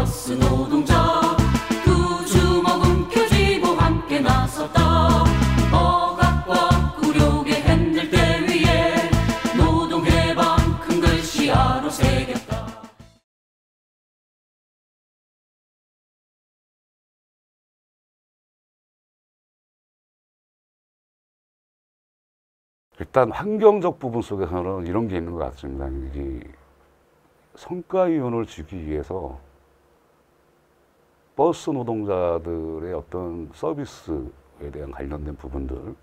버스 노동자 두 주먹 움켜쥐고 함께 나섰다. 억압과 굴욕의 핸들대 위에 노동해방 큰 글씨야로 새겼다. 일단 환경적 부분 속에서는 이런 게 있는 것 같습니다. 이 성과위원을 주기 위해서 버스 노동자들의 어떤 서비스에 대한 관련된 부분들,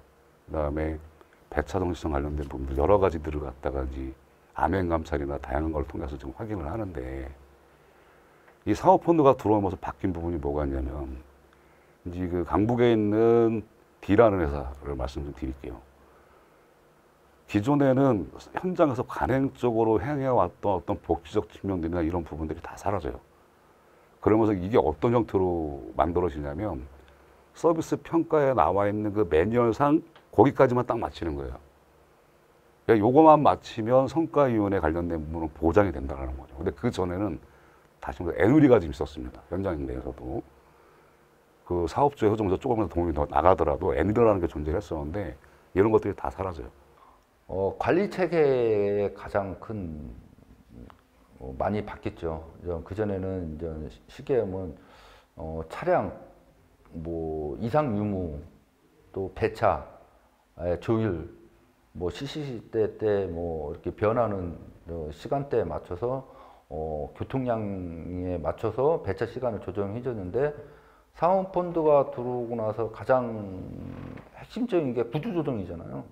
그다음에 배차 정시성 관련된 부분들 여러 가지들을 갖다가 이제 암행 감찰이나 다양한 걸 통해서 지금 확인을 하는데, 이 사업펀드가 들어오면서 바뀐 부분이 뭐가 있냐면, 이제 그 강북에 있는 D라는 회사를 말씀 좀 드릴게요. 기존에는 현장에서 관행적으로 행해왔던 어떤 복지적 측면들이나 이런 부분들이 다 사라져요. 그러면서 이게 어떤 형태로 만들어지냐면, 서비스 평가에 나와 있는 그 매뉴얼상 거기까지만 딱 맞추는 거예요. 그러니까 요거만 맞추면 성과위원회 관련된 부분은 보장이 된다는 거죠. 근데 그 전에는 다시 말해서 애누리가 좀 있었습니다. 현장 내에서도. 그 사업주의 흐름에서 조금만 돈이 더 나가더라도 애누리라는 게 존재했었는데, 이런 것들이 다 사라져요. 관리 체계의 가장 큰 많이 바뀌었죠. 그전에는 이제 쉽게 하면 차량 뭐 이상 유무, 또 배차 조율, 뭐 시시때 때 뭐 이렇게 변하는 시간대에 맞춰서 교통량에 맞춰서 배차 시간을 조정해 줬는데, 사모펀드가 들어오고 나서 가장 핵심적인 게 구조 조정이잖아요.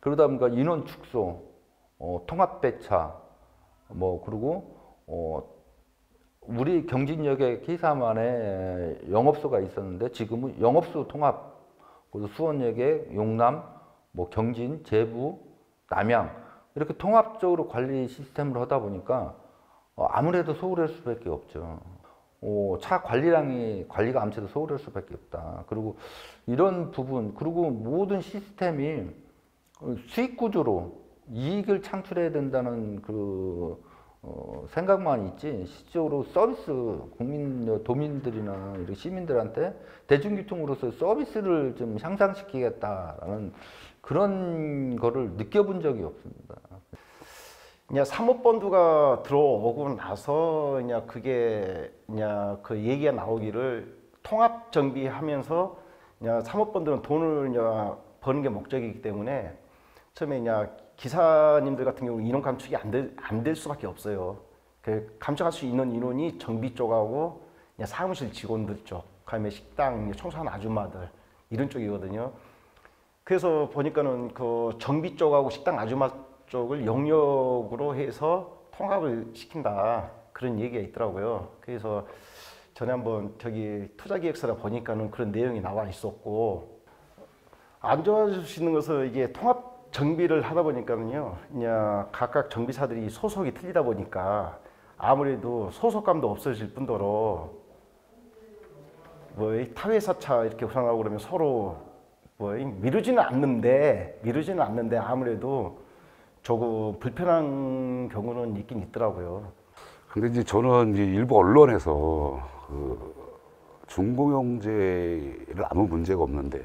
그러다 보니까 인원 축소, 통합 배차, 뭐 그리고 우리 경진역에 K사만에 영업소가 있었는데 지금은 영업소 통합, 그리고 수원역에 용남, 뭐 경진, 제부, 남양 이렇게 통합적으로 관리 시스템을 하다 보니까 아무래도 소홀할 수밖에 없죠. 차 관리가 아무래도 소홀할 수밖에 없다. 그리고 이런 부분, 그리고 모든 시스템이 수익 구조로 이익을 창출해야 된다는 그 생각만 있지, 실질적으로 서비스 도민들이나 이런 시민들한테 대중교통으로서 서비스를 좀 향상시키겠다라는 그런 거를 느껴본 적이 없습니다. 그냥 사모펀드가 들어오고 나서 그냥 그게 그냥 그 얘기가 나오기를, 통합 정비하면서 그냥 사모펀드는 돈을 그냥 버는 게 목적이기 때문에 처음에 그냥 기사님들 같은 경우 인원 감축이 안 될 수밖에 없어요. 그 감축할 수 있는 인원이 정비 쪽하고 그냥 사무실 직원들 쪽, 그다음에 식당 청소하는 아줌마들 이런 쪽이거든요. 그래서 보니까는 그 정비 쪽하고 식당 아줌마 쪽을 영역으로 해서 통합을 시킨다, 그런 얘기가 있더라고요. 그래서 전에 한번 저기 투자기획서를 보니까는 그런 내용이 나와 있었고, 안 좋아지는 것은 이게 통합 정비를 하다 보니까는요, 그냥 각각 정비사들이 소속이 틀리다 보니까 아무래도 소속감도 없어질 뿐더러 뭐 타회사차 이렇게 구성하고 그러면 서로 뭐 미루지는 않는데 아무래도 조금 불편한 경우는 있긴 있더라고요. 근데 이제 저는 이제 일부 언론에서 그 준공영제를 아무 문제가 없는데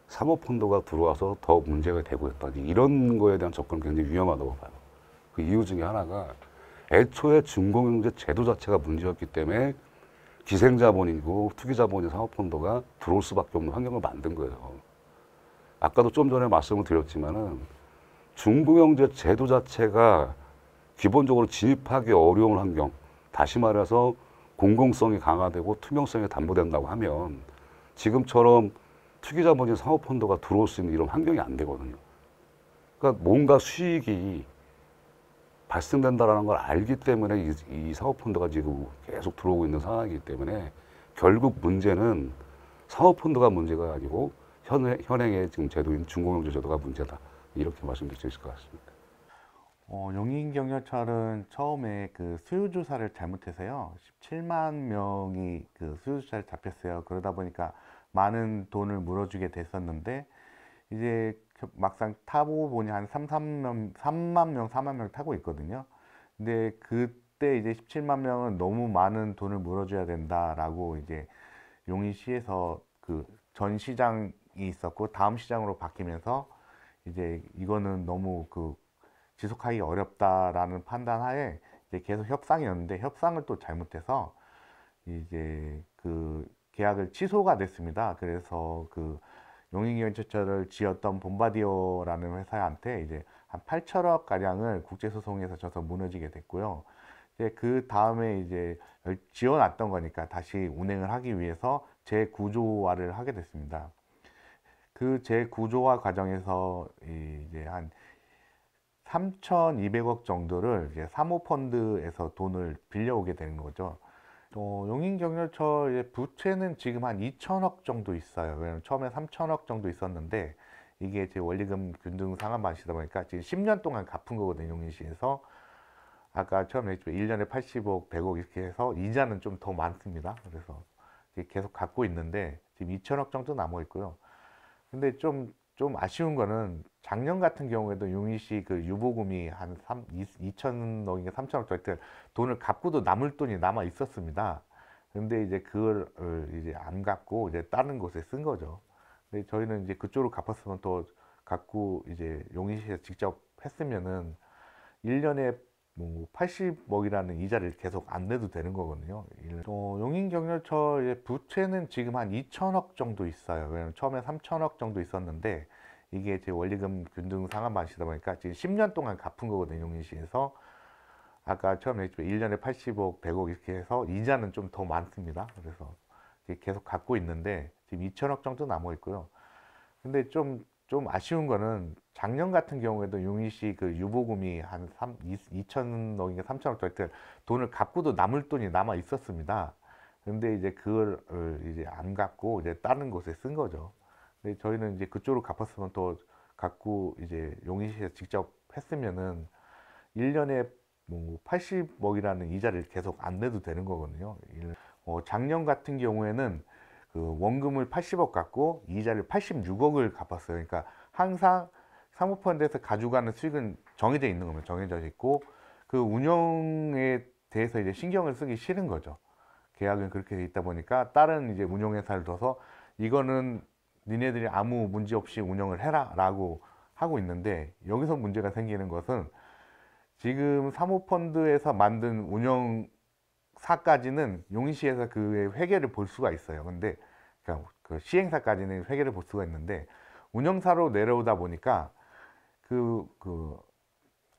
사모펀드가 들어와서 더 문제가 되고 있다, 이런 거에 대한 접근은 굉장히 위험하다고 봐요. 그 이유 중에 하나가 애초에 준공영제 제도 자체가 문제였기 때문에 기생자본이고 투기자본인 사모펀드가 들어올 수밖에 없는 환경을 만든 거예요. 아까도 좀 전에 말씀을 드렸지만은 준공영제 제도 자체가 기본적으로 진입하기 어려운 환경, 다시 말해서 공공성이 강화되고 투명성이 담보된다고 하면 지금처럼 투기자본인 사모펀드가 들어올 수 있는 이런 환경이 안 되거든요. 그러니까 뭔가 수익이 발생된다는 걸 알기 때문에 이 사모펀드가 지금 계속 들어오고 있는 상황이기 때문에 결국 문제는 사모펀드가 문제가 아니고 현행의 지금 제도인 준공영제 제도가 문제다, 이렇게 말씀드릴 수 있을 것 같습니다. 용인경찰은 처음에 그 수요조사를 잘못해서요, 17만 명이 그 수요조사를 잡혔어요. 그러다 보니까 많은 돈을 물어주게 됐었는데, 이제 막상 타고 보니 한 3만 명, 4만 명 타고 있거든요. 근데 그때 그때 이제 17만 명은 너무 많은 돈을 물어줘야 된다라고 이제 용인시에서 그 전 시장이 있었고 다음 시장으로 바뀌면서 이제 이거는 너무 그 지속하기 어렵다라는 판단하에 이제 계속 협상이었는데 협상을 또 잘못해서 이제 그 계약을 취소가 됐습니다. 그래서 그 용인경찰서를 지었던 봄바디오라는 회사한테 이제 한 8천억 가량을 국제소송에서 져서 무너지게 됐고요. 이제 그 다음에 이제 지어놨던 거니까 다시 운행을 하기 위해서 재구조화를 하게 됐습니다. 그 재구조화 과정에서 이제 한 3,200억 정도를 이제 사모펀드에서 돈을 빌려오게 되는 거죠. 용인경찰서의 부채는 지금 한 2천억 정도 있어요. 왜냐면 처음에 3천억 정도 있었는데 이게 제 원리금 균등 상환받으시다 보니까 지금 10년 동안 갚은 거거든요. 용인시에서. 아까 처음에 했지만 1년에 80억, 100억 이렇게 해서 이자는 좀 더 많습니다. 그래서 계속 갖고 있는데 지금 2천억 정도 남아 있고요. 근데 좀 아쉬운 거는 작년 같은 경우에도 용인시 그 유보금이 한 2천억인가 3천억 정도 돈을 갚고도 남을 돈이 남아 있었습니다. 근데 이제 그걸 이제 안 갚고 이제 다른 곳에 쓴 거죠. 근데 저희는 이제 그쪽으로 갚았으면 더 갖고 이제 용인시에서 직접 했으면은 1년에 뭐 80억이라는 이자를 계속 안 내도 되는 거거든요. 용인경찰서의 부채는 지금 한 2천억 정도 있어요. 왜냐면 처음에 3천억 정도 있었는데 이게 제 원리금 균등 상환받으시다 보니까 지금 10년 동안 갚은 거거든요. 용인시에서. 아까 처음에 했지만 1년에 80억, 100억 이렇게 해서 이자는 좀 더 많습니다. 그래서 계속 갖고 있는데 지금 2천억 정도 남아 있고요. 근데 좀 아쉬운 거는 작년 같은 경우에도 용인시 그 유보금이 한 2천억인가 3천억 정도 돈을 갚고도 남을 돈이 남아 있었습니다. 근데 이제 그걸 이제 안 갚고 이제 다른 곳에 쓴 거죠. 근데 저희는 이제 그쪽으로 갚았으면 더 갖고 이제 용인시에서 직접 했으면은 1년에 뭐 80억이라는 이자를 계속 안 내도 되는 거거든요. 작년 같은 경우에는 그 원금을 80억 갚고 이자를 86억을 갚았어요. 그러니까 항상 사모펀드에서 가져가는 수익은 정해져 있는 겁니다. 정해져 있고 그 운영에 대해서 이제 신경을 쓰기 싫은 거죠. 계약은 그렇게 돼 있다 보니까 다른 이제 운영회사를 둬서 이거는 니네들이 아무 문제 없이 운영을 해라 라고 하고 있는데 여기서 문제가 생기는 것은 지금 사모펀드에서 만든 운영사까지는 용인시에서 그 회계를 볼 수가 있어요. 근데 그러니까 그 시행사까지는 회계를 볼 수가 있는데 운영사로 내려오다 보니까 그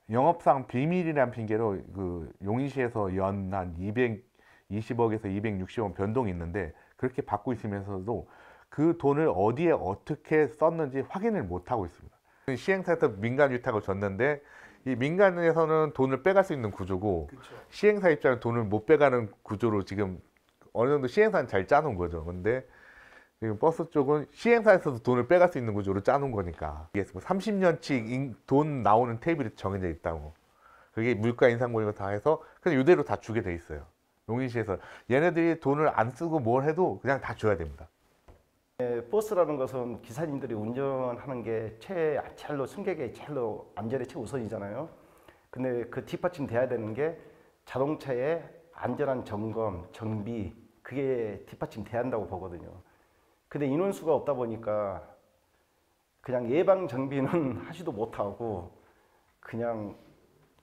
영업상 비밀이라는 핑계로 그 용인시에서 연 한 220억에서 260억 변동이 있는데 그렇게 받고 있으면서도 그 돈을 어디에 어떻게 썼는지 확인을 못 하고 있습니다. 시행사에서 민간 위탁을 줬는데 이 민간에서는 돈을 빼갈 수 있는 구조고 그쵸. 시행사 입장은 돈을 못 빼가는 구조로 지금 어느 정도 시행사는 잘 짜놓은 거죠. 근데 지금 버스 쪽은 시행사에서도 돈을 빼갈 수 있는 구조로 짜놓은 거니까 이게 30년치 돈 나오는 테이블이 정해져 있다고. 그게 물가 인상 모이고 다 해서 그냥 이대로 다 주게 돼 있어요. 용인시에서 얘네들이 돈을 안 쓰고 뭘 해도 그냥 다 줘야 됩니다. 버스라는 것은 기사님들이 운전하는 게 제일로 승객의 제일로 안전이 최우선이잖아요. 근데 그 뒷받침 돼야 되는 게 자동차의 안전한 점검, 정비 그게 뒷받침 돼야 한다고 보거든요. 근데 인원수가 없다 보니까 그냥 예방 정비는 하지도 못하고 그냥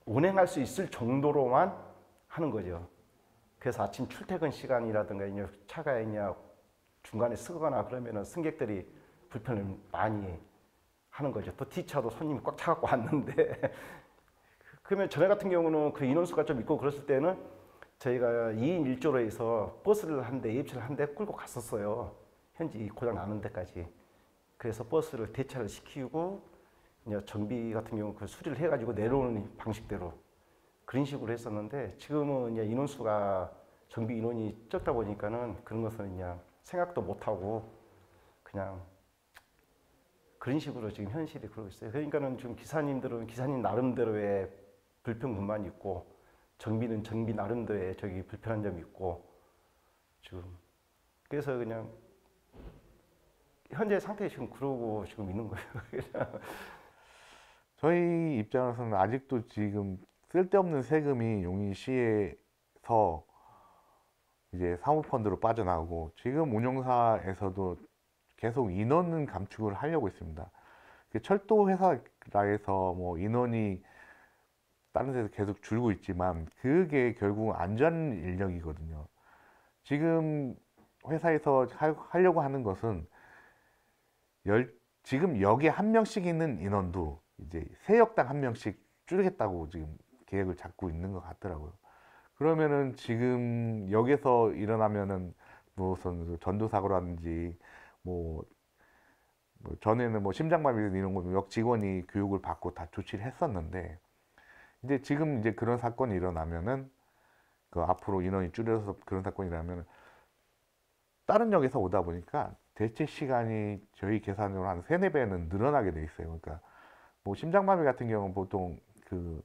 운행할 수 있을 정도로만 하는 거죠. 그래서 아침 출퇴근 시간이라든가 차가 있냐 중간에 쓰거나 그러면은 승객들이 불편을 많이 하는 거죠. 또 뒷차도 손님이 꽉 차갖고 왔는데 그러면 전에 같은 경우는 그 인원수가 좀 있고 그랬을 때는 저희가 2인 1조로 해서 버스를 한 대, 예입차를 한 대 끌고 갔었어요. 현지 고장 나는 데까지. 그래서 버스를 대차를 시키고 이제 정비 같은 경우 그 수리를 해가지고 내려오는 방식대로 그런 식으로 했었는데 지금은 이제 인원수가 정비 인원이 적다 보니까는 그런 것은 그냥 생각도 못하고 그냥 그런 식으로 지금 현실이 그러고 있어요. 그러니까는 지금 기사님들은 기사님 나름대로의 불평분만이 있고 정비는 정비 나름대로의 저기 불편한 점이 있고 지금 그래서 그냥 현재 상태에 지금 그러고 지금 있는 거예요. 저희 입장에서는 아직도 지금 쓸데없는 세금이 용인시에서 이제 사모펀드로 빠져나오고, 지금 운영사에서도 계속 인원은 감축을 하려고 있습니다. 철도 회사라해서 뭐 인원이 다른 데서 계속 줄고 있지만 그게 결국 안전 인력이거든요. 지금 회사에서 하려고 하는 것은 지금 역에 한 명씩 있는 인원도 이제 세 역당 한 명씩 줄이겠다고 지금 계획을 잡고 있는 것 같더라고요. 그러면은 지금 역에서 일어나면은 무슨 전도사고라든지 뭐 전에는 뭐 심장마비 이런 거 역 직원이 교육을 받고 다 조치를 했었는데, 이제 지금 이제 그런 사건이 일어나면은 그 앞으로 인원이 줄여서 그런 사건이 일어나면 다른 역에서 오다 보니까 대체 시간이 저희 계산으로 한 3~4배는 늘어나게 돼 있어요. 그러니까 뭐 심장마비 같은 경우는 보통 그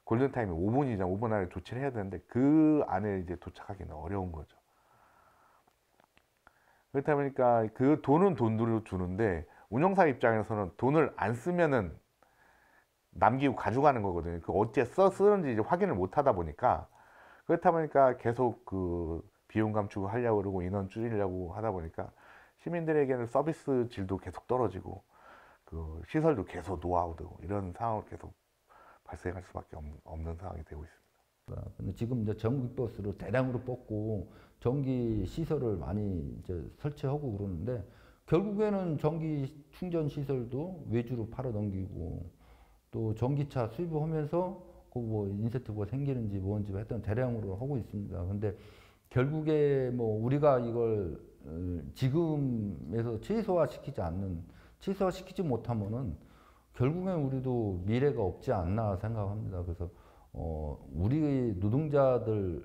골든타임이 5분이잖아. 5분 안에 조치를 해야 되는데 그 안에 이제 도착하기는 어려운 거죠. 그렇다 보니까 그 돈은 돈으로 주는데 운영사 입장에서는 돈을 안 쓰면은 남기고 가져가는 거거든요. 그 어째 쓰는지 이제 확인을 못 하다 보니까, 그렇다 보니까 계속 그 비용 감축을 하려고 그러고 인원 줄이려고 하다 보니까 시민들에게는 서비스 질도 계속 떨어지고 그 시설도 계속 노하우되고 이런 상황을 계속 발생할 수밖에 없는 상황이 되고 있습니다. 근데 지금 이제 전기버스를 대량으로 뽑고 전기 시설을 많이 이제 설치하고 그러는데, 결국에는 전기 충전 시설도 외주로 팔아 넘기고, 또 전기차 수입하면서 그 뭐 인센티브가 생기는지 뭔지 하여튼 대량으로 하고 있습니다. 근데 결국에 뭐 우리가 이걸 지금에서 최소화시키지 못하면은 결국엔 우리도 미래가 없지 않나 생각합니다. 그래서 우리 노동자들이라도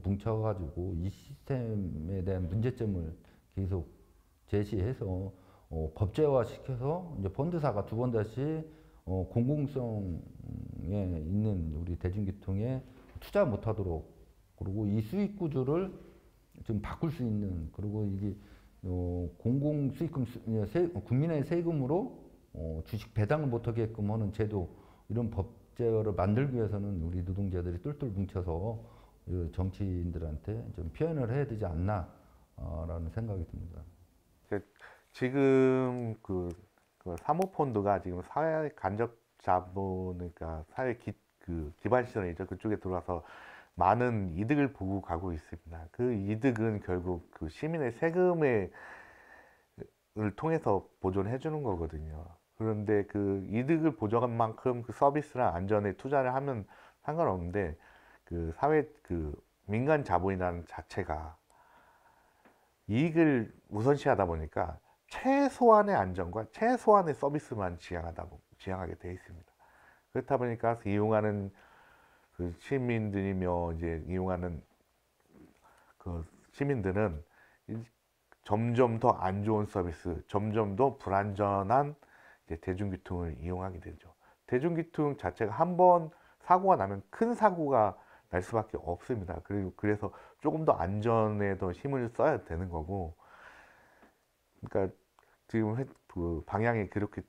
뭉쳐가지고 이 시스템에 대한 문제점을 계속 제시해서 법제화시켜서 이제 펀드사가 두 번 다시 공공성에 있는 우리 대중교통에 투자 못하도록, 그리고 이 수익 구조를 좀 바꿀 수 있는, 그리고 이게 공공 수익금 국민의 세금으로 주식 배당을 못하게끔 하는 제도, 이런 법제화를 만들기 위해서는 우리 노동자들이 똘똘 뭉쳐서 정치인들한테 좀 표현을 해야 되지 않나라는 생각이 듭니다. 지금 그 사모펀드가 지금 사회 간접 자본, 그러니까 사회 기반 시설이죠. 그쪽에 들어와서 많은 이득을 보고 가고 있습니다. 그 이득은 결국 그 시민의 세금을 통해서 보존해 주는 거거든요. 그런데 그 이득을 보존한 만큼 그 서비스나 안전에 투자를 하면 상관없는데, 그 사회 그 민간 자본이라는 자체가 이익을 우선시하다 보니까 최소한의 안전과 최소한의 서비스만 지향하게 되어 있습니다. 그렇다 보니까 이용하는 그 시민들이며 이제 이용하는 그 시민들은 점점 더 안 좋은 서비스, 점점 더 불안전한 이제 대중교통을 이용하게 되죠. 대중교통 자체가 한번 사고가 나면 큰 사고가 날 수밖에 없습니다. 그리고 그래서 조금 더 안전에 더 힘을 써야 되는 거고, 그러니까 지금 그 방향이 그렇게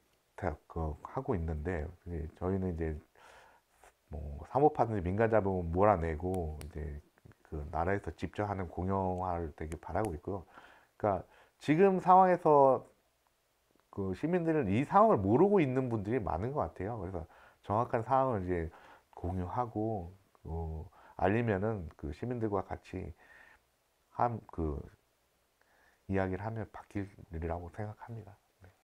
하고 있는데, 저희는 이제 뭐 사모펀드 민간 자본 몰아내고 이제 그 나라에서 직접 하는 공영화를 되게 바라고 있고요. 그러니까 지금 상황에서 그 시민들은 이 상황을 모르고 있는 분들이 많은 것 같아요. 그래서 정확한 상황을 이제 공유하고 알리면은 그 시민들과 같이 이야기를 하면 바뀔 일이라고 생각합니다.